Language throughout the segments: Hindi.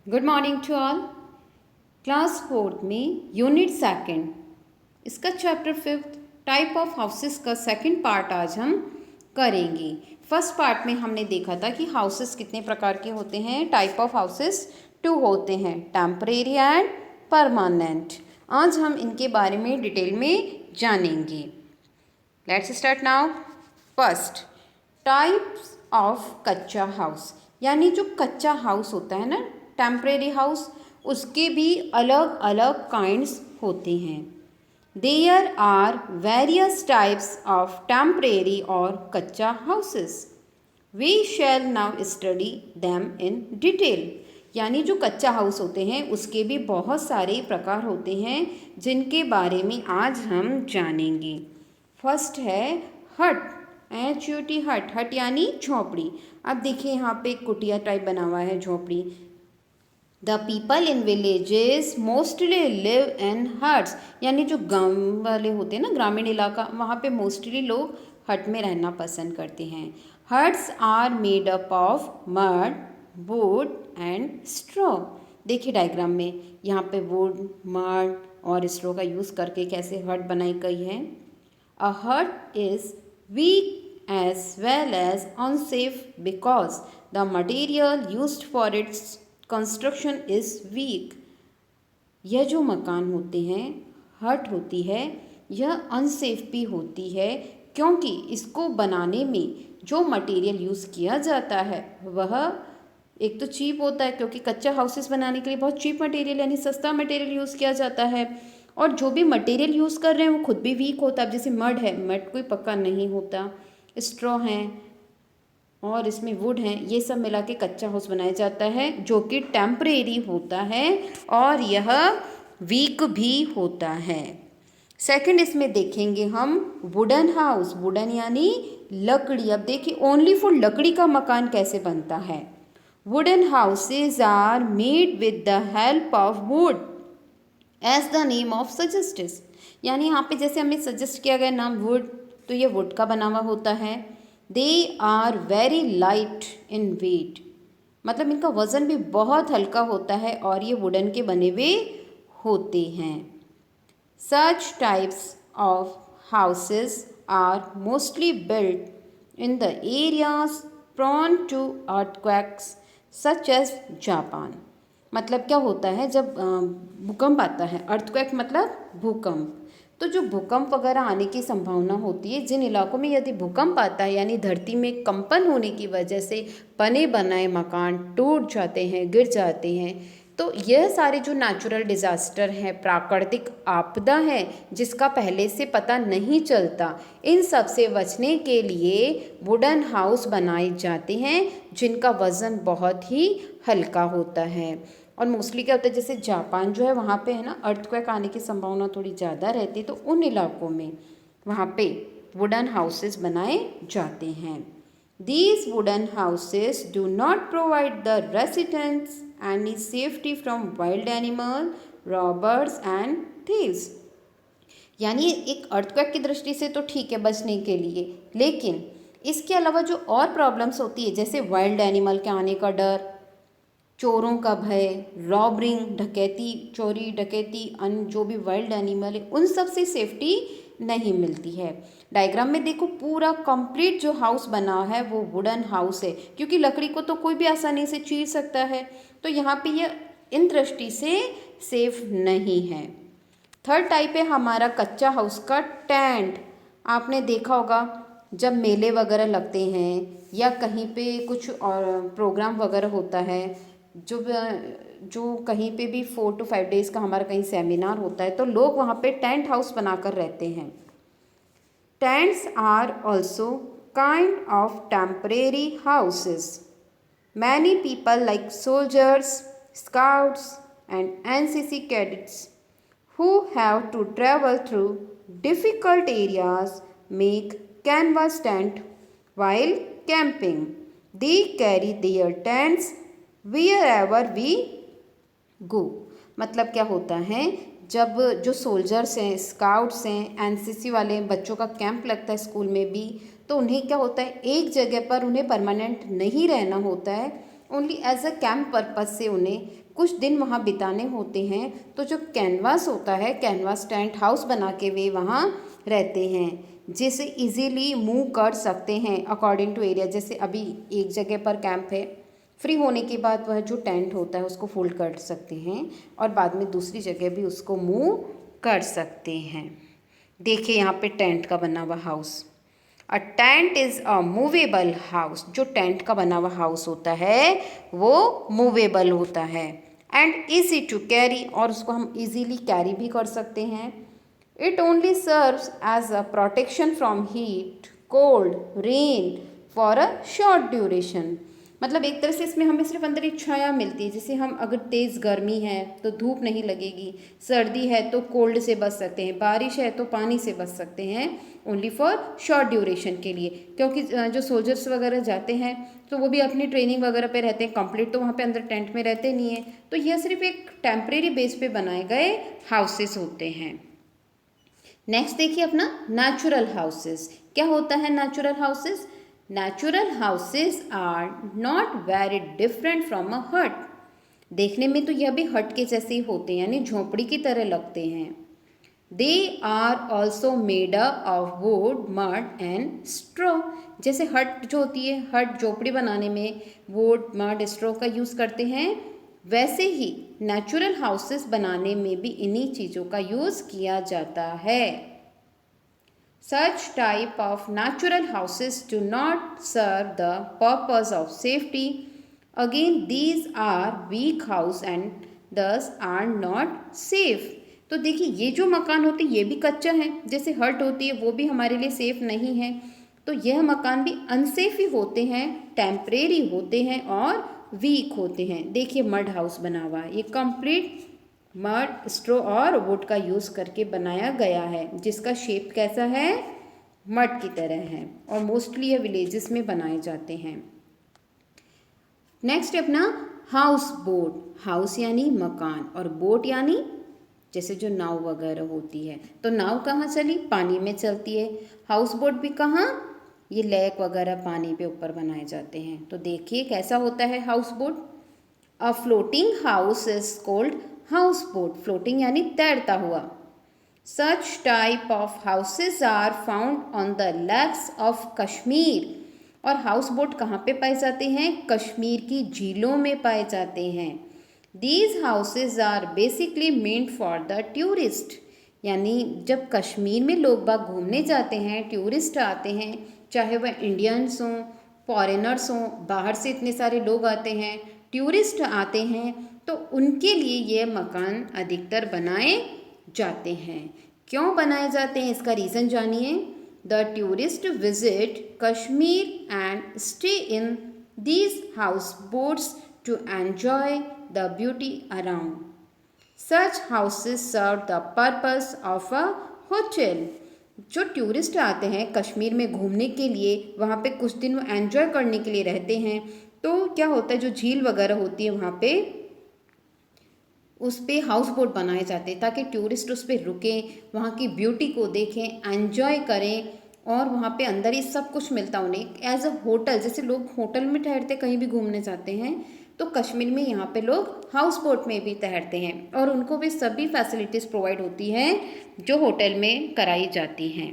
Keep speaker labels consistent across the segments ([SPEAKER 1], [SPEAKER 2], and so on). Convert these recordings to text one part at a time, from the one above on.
[SPEAKER 1] Good morning to all. Class fourth में यूनिट सेकंड इसका chapter fifth type of houses का सेकंड पार्ट आज हम करेंगे। फर्स्ट पार्ट में हमने देखा था कि हाउसेस कितने प्रकार के होते हैं। टाइप ऑफ हाउसेस टू होते हैं, टेम्परेरी एंड परमानेंट। आज हम इनके बारे में डिटेल में जानेंगे। Let's start now. First, types of कच्चा हाउस, यानी जो कच्चा हाउस होता है ना, टेम्परेरी हाउस, उसके भी अलग अलग काइंड्स होते हैं। There are various types of temporary और कच्चा houses. We shall now study them in detail. यानी जो कच्चा हाउस होते हैं उसके भी बहुत सारे प्रकार होते हैं जिनके बारे में आज हम जानेंगे। फर्स्ट है हट, HUT, हट। हट यानी झोपड़ी। अब देखिए यहाँ पे एक कुटिया टाइप बना हुआ है, झोपड़ी। The people in villages mostly live in huts, यानी जो गांव वाले होते हैं ना, ग्रामीण इलाका, वहाँ पे मोस्टली लोग हट में रहना पसंद करते हैं। Huts are made up of mud, wood and straw. देखिए डायग्राम में यहाँ पे वुड, मड और स्ट्रॉ का यूज़ करके कैसे हट बनाई गई है। A hut is weak as well as unsafe because the material used for its construction is weak. यह जो मकान होते हैं, हट होती है, यह अनसेफ भी होती है क्योंकि इसको बनाने में जो मटेरियल यूज़ किया जाता है वह एक तो चीप होता है, क्योंकि कच्चा हाउसेस बनाने के लिए बहुत चीप मटेरियल यानी सस्ता मटेरियल यूज़ किया जाता है। और जो भी मटेरियल यूज़ कर रहे हैं वो खुद भी वीक होता है। अब जैसे मड है, मड कोई पक्का नहीं होता। स्ट्रॉ हैं और इसमें वुड हैं, ये सब मिला के कच्चा हाउस बनाया जाता है जो कि टेम्परेरी होता है और यह वीक भी होता है। सेकंड इसमें देखेंगे हम वुडन हाउस। वुडन यानी लकड़ी। अब देखिए ओनली फॉर लकड़ी का मकान कैसे बनता है। Wooden houses are made with the help of wood as the name of suggests, यानी यहाँ पे जैसे हमें सजेस्ट किया गया नाम वुड, तो ये वुड का बना हुआ होता है। They are very light in weight, मतलब इनका वज़न भी बहुत हल्का होता है और ये वुडन के बने हुए होते हैं। Such types of houses are mostly built in the areas prone to earthquakes such as Japan. मतलब क्या होता है, जब भूकंप आता है, अर्थक्वेक मतलब भूकंप, तो जो भूकंप वगैरह आने की संभावना होती है, जिन इलाकों में यदि भूकंप आता है यानी धरती में कंपन होने की वजह से बने बनाए मकान टूट जाते हैं, गिर जाते हैं, तो यह सारे जो नेचुरल डिज़ास्टर हैं, प्राकृतिक आपदा है जिसका पहले से पता नहीं चलता, इन सब से बचने के लिए वुडन हाउस बनाए जाते हैं जिनका वज़न बहुत ही हल्का होता है। और मोस्टली क्या होता है, जैसे जापान जो है वहाँ पे है ना, अर्थक्वेक आने की संभावना थोड़ी ज़्यादा रहती है, तो उन इलाकों में वहाँ पे वुडन हाउसेस बनाए जाते हैं। These wooden houses do not provide the residents any safety from wild animal, robbers and thieves. यानी एक अर्थक्वेक की दृष्टि से तो ठीक है बचने के लिए, लेकिन इसके अलावा जो और प्रॉब्लम्स होती है, जैसे वाइल्ड एनिमल के आने का डर, चोरों का भय, रॉबरिंग, डकैती, चोरी डकैती, अन्य जो भी वाइल्ड एनिमल है उन सब से सेफ्टी नहीं मिलती है। डायग्राम में देखो पूरा कंप्लीट जो हाउस बना है वो वुडन हाउस है, क्योंकि लकड़ी को तो कोई भी आसानी से चीर सकता है, तो यहाँ पे ये इन दृष्टि से सेफ नहीं है। थर्ड टाइप है हमारा कच्चा हाउस का टेंट। आपने देखा होगा जब मेले वगैरह लगते हैं या कहीं पे कुछ और प्रोग्राम वगैरह होता है, जो कहीं पे भी 4 to 5 डेज़ का हमारा कहीं सेमिनार होता है, तो लोग वहाँ पे टेंट हाउस बनाकर रहते हैं। Tents are also kind of temporary houses. Many people like soldiers, scouts and NCC cadets who have to travel through difficult areas make canvas tent while camping. They carry their tents wherever we go. मतलब क्या होता है, जब जो सोल्जर्स हैं, स्काउट्स हैं, NCC वाले बच्चों का कैंप लगता है स्कूल में भी, तो उन्हें क्या होता है, एक जगह पर उन्हें परमानेंट नहीं रहना होता है, only as a camp purpose से उन्हें कुछ दिन वहाँ बिताने होते हैं, तो जो कैनवास होता है, कैनवास टेंट हाउस बना के वे वहाँ रहते हैं, जिसे इजीली मूव कर सकते हैं अकॉर्डिंग टू एरिया। जैसे अभी एक जगह पर कैंप है, फ्री होने के बाद वह जो टेंट होता है उसको फोल्ड कर सकते हैं और बाद में दूसरी जगह भी उसको मूव कर सकते हैं। देखिए यहाँ पे टेंट का बना हुआ house. A tent is a movable house. जो टेंट का बना हुआ हाउस होता है वो मूवेबल होता है। एंड ईजी टू कैरी, और उसको हम इजीली कैरी भी कर सकते हैं। It only serves as a protection from heat, cold, rain for a short duration. मतलब एक तरह से इसमें हमें सिर्फ अंदर एक छाया मिलती है, जैसे हम अगर तेज़ गर्मी है तो धूप नहीं लगेगी, सर्दी है तो कोल्ड से बच सकते हैं, बारिश है तो पानी से बच सकते हैं, ओनली फॉर शॉर्ट ड्यूरेशन के लिए। क्योंकि जो सोल्जर्स वगैरह जाते हैं तो वो भी अपनी ट्रेनिंग वगैरह पे रहते हैं, कंप्लीट तो वहाँ पे अंदर टेंट में रहते नहीं हैं, तो यह सिर्फ एक टेम्परेरी बेस पे बनाए गए हाउसेस होते हैं। नेक्स्ट देखिए अपना नेचुरल हाउसेस। क्या होता है natural houses? Natural houses are not very different from a hut. देखने में तो यह भी हट के जैसे ही होते हैं, यानी झोपड़ी की तरह लगते हैं। They are also made up of wood, mud and straw. जैसे हट जो होती है, हट झोपड़ी बनाने में वुड, मड, स्ट्रॉ का यूज़ करते हैं, वैसे ही नेचुरल हाउसेस बनाने में भी इन्हीं चीज़ों का यूज़ किया जाता है। Such type of natural houses do not serve the purpose of safety. Again, these are weak house and thus are not safe. तो देखिए ये जो मकान होते हैं ये भी कच्चा है, जैसे हट होती है वो भी हमारे लिए सेफ नहीं है, तो यह मकान भी अनसेफ ही होते हैं, टेम्परेरी होते हैं और वीक होते हैं। देखिए मड हाउस बना हुआ है, ये कंप्लीट मड, स्ट्रो और वुड का यूज़ करके बनाया गया है, जिसका शेप कैसा है? मड की तरह है, और मोस्टली ये विलेजेस में बनाए जाते हैं। नेक्स्ट है अपना हाउस बोट। हाउस यानी मकान और बोट यानी जैसे जो नाव वगैरह होती है, तो नाव कहाँ चली? पानी में चलती है। हाउस बोट भी कहाँ? ये लेक वगैरह पानी पे ऊपर बनाए जाते हैं। तो देखिए कैसा होता है house boat. A floating house is called house boat. Floating यानी तैरता हुआ। Such type of houses are found on the lakes of Kashmir. और हाउस बोट कहाँ पे पाए जाते हैं? कश्मीर की झीलों में पाए जाते हैं। These houses are basically meant for the tourist। यानी जब कश्मीर में लोग बाग घूमने जाते हैं, टूरिस्ट आते हैं, चाहे वह इंडियंस हों, फॉरेनर्स हों, बाहर से इतने सारे लोग आते हैं, टूरिस्ट आते हैं, तो उनके लिए ये मकान अधिकतर बनाए जाते हैं। क्यों बनाए जाते हैं इसका रीज़न जानिए। The tourist visit Kashmir and stay in these house boats to enjoy the beauty around. Such houses serve the purpose of a hotel. जो टूरिस्ट आते हैं कश्मीर में घूमने के लिए, वहाँ पे कुछ दिन वो एन्जॉय करने के लिए रहते हैं, तो क्या होता है जो झील वगैरह होती है वहाँ पे उस पर हाउस बोट बनाए जाते हैं ताकि टूरिस्ट उस पर रुकें, वहाँ की ब्यूटी को देखें, एंजॉय करें, और वहाँ पे अंदर ही सब कुछ मिलता उन्हें एज अ होटल। जैसे लोग होटल में ठहरते कहीं भी घूमने जाते हैं, तो कश्मीर में यहाँ पे लोग हाउस बोट में भी ठहरते हैं और उनको भी सभी फैसिलिटीज़ प्रोवाइड होती हैं जो होटल में कराई जाती हैं।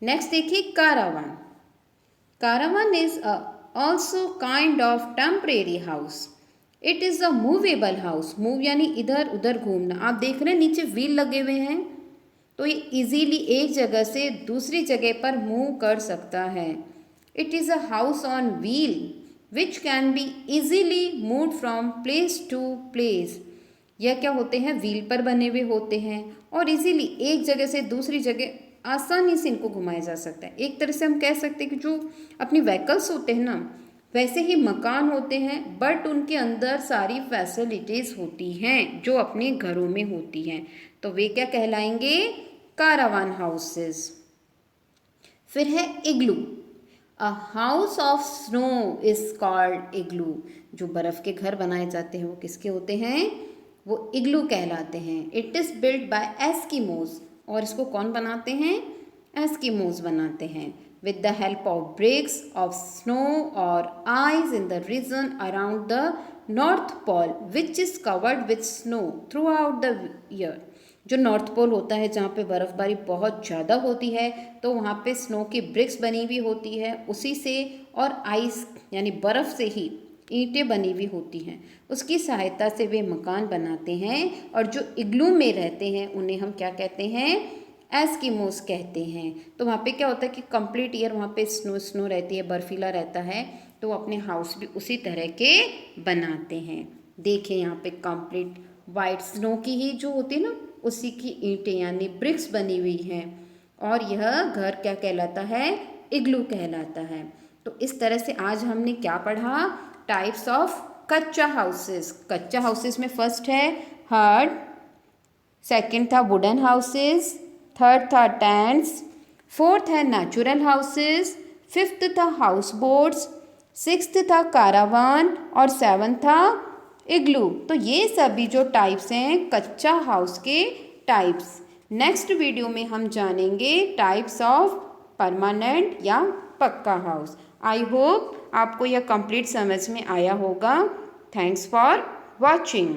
[SPEAKER 1] नेक्स्ट देखिए caravan. Caravan is also kind of temporary house. It is a movable house. Move यानी इधर उधर घूमना। आप देख रहे हैं नीचे व्हील लगे हुए हैं, तो ये इजीली एक जगह से दूसरी जगह पर मूव कर सकता है। It is a house on wheel which can be easily move from place to place. यह क्या होते हैं? व्हील पर बने हुए होते हैं और इजीली एक जगह से दूसरी जगह आसानी से इनको घुमाया जा सकता है। एक तरह से हम कह सकते हैं कि जो अपनी व्हीकल्स होते हैं ना, वैसे ही मकान होते हैं, बट उनके अंदर सारी फैसिलिटीज़ होती हैं जो अपने घरों में होती हैं, तो वे क्या कहलाएंगे? Caravan houses. फिर है igloo. A house of snow is called igloo. जो बर्फ़ के घर बनाए जाते हैं वो किसके होते हैं? वो इग्लू कहलाते हैं। It is built by Eskimos. और इसको कौन बनाते हैं? एस्किमोज बनाते हैं। with the help of bricks of snow or ice in the region around the North Pole which is covered with snow throughout the year। जो नॉर्थ पोल होता है जहाँ पे बर्फ़बारी बहुत ज़्यादा होती है तो वहाँ पे स्नो की ब्रिक्स बनी हुई होती है उसी से, और आइस यानी बर्फ़ से ही ईंटें बनी हुई होती हैं, उसकी सहायता से वे मकान बनाते हैं। और जो इग्लू में रहते हैं उन्हें हम क्या कहते हैं, एस्किमोस कहते हैं। तो वहाँ पे क्या होता है कि कंप्लीट ईयर वहाँ पे स्नो रहती है, बर्फीला रहता है, तो वो अपने हाउस भी उसी तरह के बनाते हैं। देखिए यहाँ पे कंप्लीट वाइट स्नो की ही जो होती है ना उसी की ईंटें यानी ब्रिक्स बनी हुई हैं, और यह घर क्या कहलाता है, इग्लू कहलाता है। तो इस तरह से आज हमने क्या पढ़ा, टाइप्स ऑफ कच्चा हाउसेस। कच्चा हाउसेस में फर्स्ट है हट, सेकंड था वुडन हाउसेस, थर्ड था टेंट्स, फोर्थ है नेचुरल हाउसेस, फिफ्थ था हाउस बोट्स, सिक्स्थ था कारावान और सेवन था इग्लू। तो ये सभी जो टाइप्स हैं कच्चा हाउस के टाइप्स। नेक्स्ट वीडियो में हम जानेंगे टाइप्स ऑफ परमानेंट या पक्का हाउस। आई होप आपको यह कंप्लीट समझ में आया होगा। Thanks for watching.